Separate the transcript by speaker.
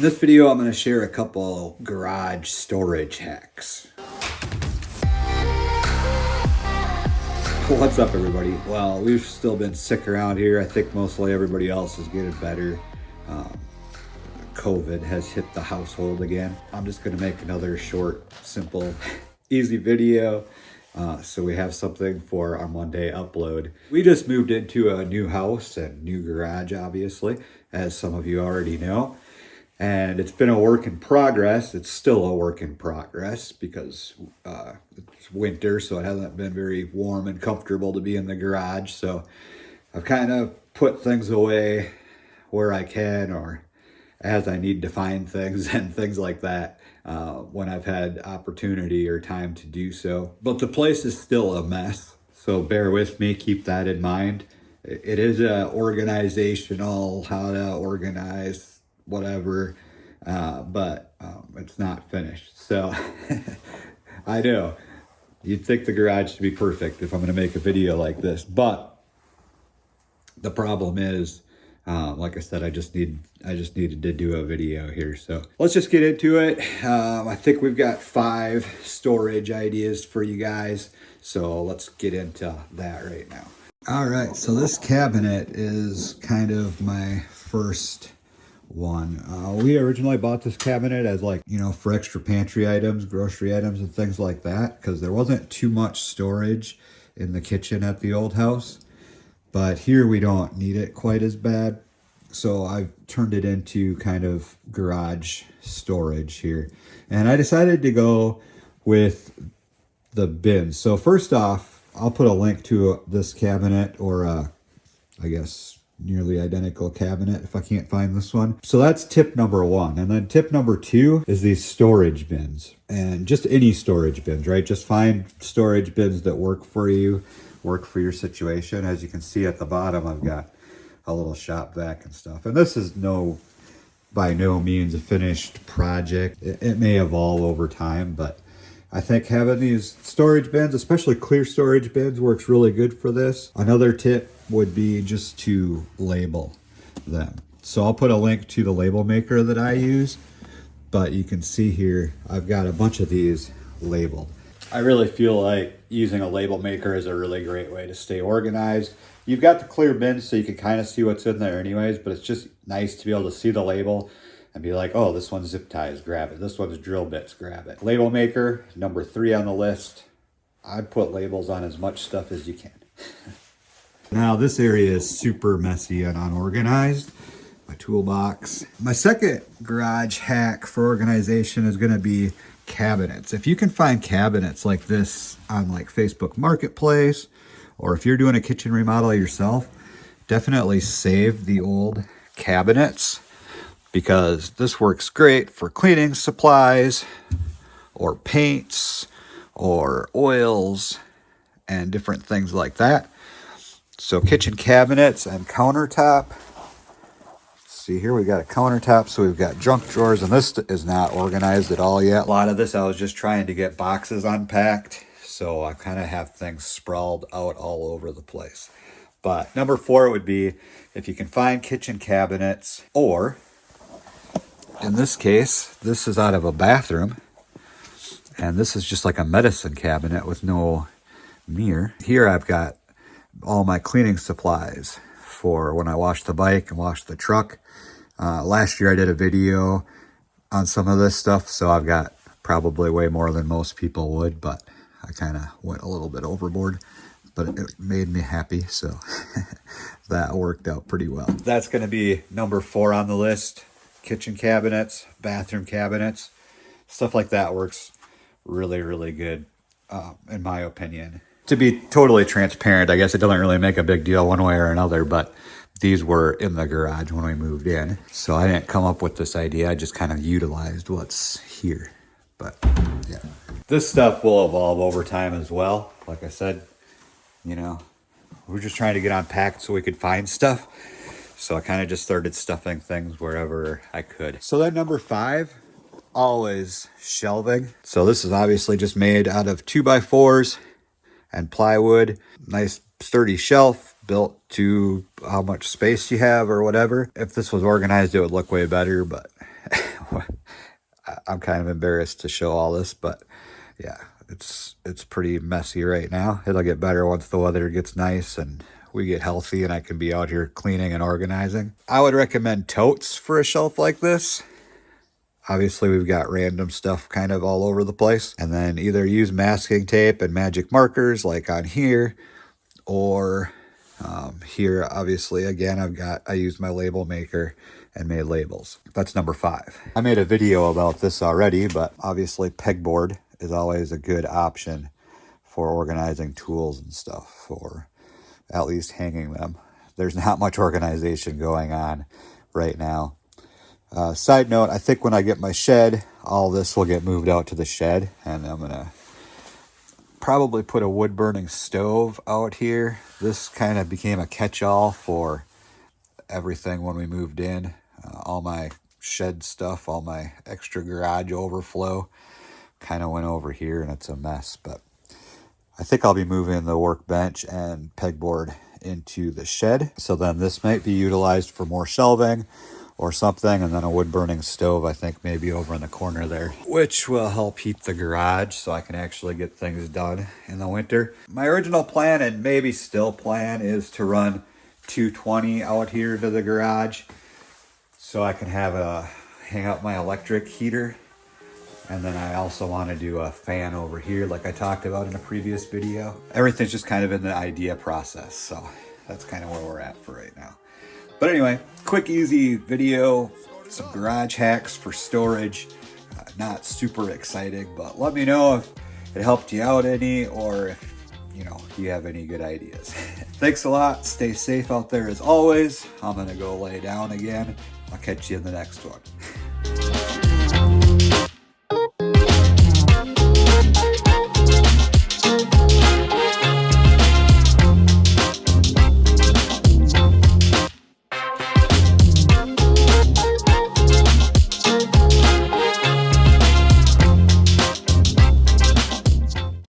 Speaker 1: In this video, I'm going to share a couple garage storage hacks. What's up, everybody? Well, we've still been sick around here. I think mostly everybody else is getting better. COVID has hit the household again. I'm just going to make another short, simple, easy video. So we have something for our Monday upload. We just moved into a new house and new garage, obviously, as some of you already know. And it's been a work in progress. It's still a work in progress because it's winter, so it hasn't been very warm and comfortable to be in the garage. So I've kind of put things away where I can or as I need to find things and things like that when I've had opportunity or time to do so. But the place is still a mess, so bear with me, keep that in mind. It is a organizational, how to organize, whatever, but it's not finished. So I know you'd think the garage should be perfect if I'm going to make a video like this, but the problem is, like I said, I just needed to do a video here. So let's just get into it. I think we've got 5 storage ideas for you guys, so let's get into that right now. All right, so this cabinet is kind of my first one. We originally bought this cabinet as, like, you know, for extra pantry items, grocery items and things like that, because there wasn't too much storage in the kitchen at the old house. But here we don't need it quite as bad, so I've turned it into kind of garage storage here. And I decided to go with the bins. So first off, I'll put a link to this cabinet, or I guess nearly identical cabinet if I can't find this one. So that's tip number 1. And then tip number 2 is these storage bins. And just any storage bins, right? Just find storage bins that work for you, work for your situation. As you can see at the bottom, I've got a little shop vac and stuff. And this is by no means a finished project. It may evolve over time, but I think having these storage bins, especially clear storage bins, works really good for this. Another tip would be just to label them. So I'll put a link to the label maker that I use, but you can see here, I've got a bunch of these labeled. I really feel like using a label maker is a really great way to stay organized. You've got the clear bins so you can kind of see what's in there anyways, but it's just nice to be able to see the label and be like, oh, this one's zip ties, grab it. This one's drill bits, grab it. Label maker, number 3 on the list. I'd put labels on as much stuff as you can. Now this area is super messy and unorganized. My toolbox. My second garage hack for organization is going to be cabinets. If you can find cabinets like this on like Facebook Marketplace, or if you're doing a kitchen remodel yourself, definitely save the old cabinets, because this works great for cleaning supplies or paints or oils and different things like that. So kitchen cabinets and countertop. See here, we got a countertop, so we've got junk drawers, and this is not organized at all yet. A lot of this I was just trying to get boxes unpacked, so I kind of have things sprawled out all over the place. But number 4 would be, if you can find kitchen cabinets, or in this case, this is out of a bathroom, and this is just like a medicine cabinet with no mirror. Here I've got all my cleaning supplies for when I wash the bike and wash the truck. Last year I did a video on some of this stuff, so I've got probably way more than most people would, but I kind of went a little bit overboard, but it made me happy, so that worked out pretty well. That's going to be number 4 on the list. Kitchen cabinets, bathroom cabinets, stuff like that works really, really good, in my opinion. To be totally transparent, I guess it doesn't really make a big deal one way or another, but these were in the garage when we moved in. So I didn't come up with this idea. I just kind of utilized what's here. But yeah, this stuff will evolve over time as well. Like I said, you know, we're just trying to get unpacked so we could find stuff. So I kind of just started stuffing things wherever I could. So then number 5, always shelving. So this is obviously just made out of 2x4s and plywood. Nice sturdy shelf built to how much space you have or whatever. If this was organized, it would look way better, but I'm kind of embarrassed to show all this, but yeah, it's pretty messy right now. It'll get better once the weather gets nice and we get healthy and I can be out here cleaning and organizing. I would recommend totes for a shelf like this. Obviously, we've got random stuff kind of all over the place. And then either use masking tape and magic markers like on here, or here, obviously, again, I used my label maker and made labels. That's number 5. I made a video about this already, but obviously pegboard is always a good option for organizing tools and stuff, or at least hanging them. There's not much organization going on right now. Side note, I think when I get my shed, all this will get moved out to the shed, and I'm gonna probably put a wood burning stove out here. This kind of became a catch-all for everything when we moved in. All my shed stuff, all my extra garage overflow kind of went over here, and it's a mess. But I think I'll be moving the workbench and pegboard into the shed. So then this might be utilized for more shelving or something, and then a wood burning stove, I think maybe over in the corner there, which will help heat the garage so I can actually get things done in the winter. My original plan, and maybe still plan, is to run 220 out here to the garage so I can hang out my electric heater. And then I also want to do a fan over here like I talked about in a previous video. Everything's just kind of in the idea process, so that's kind of where we're at for right now. But anyway, quick, easy video, some garage hacks for storage. Not super exciting, but let me know if it helped you out any, or if, you have any good ideas. Thanks a lot. Stay safe out there as always. I'm going to go lay down again. I'll catch you in the next one.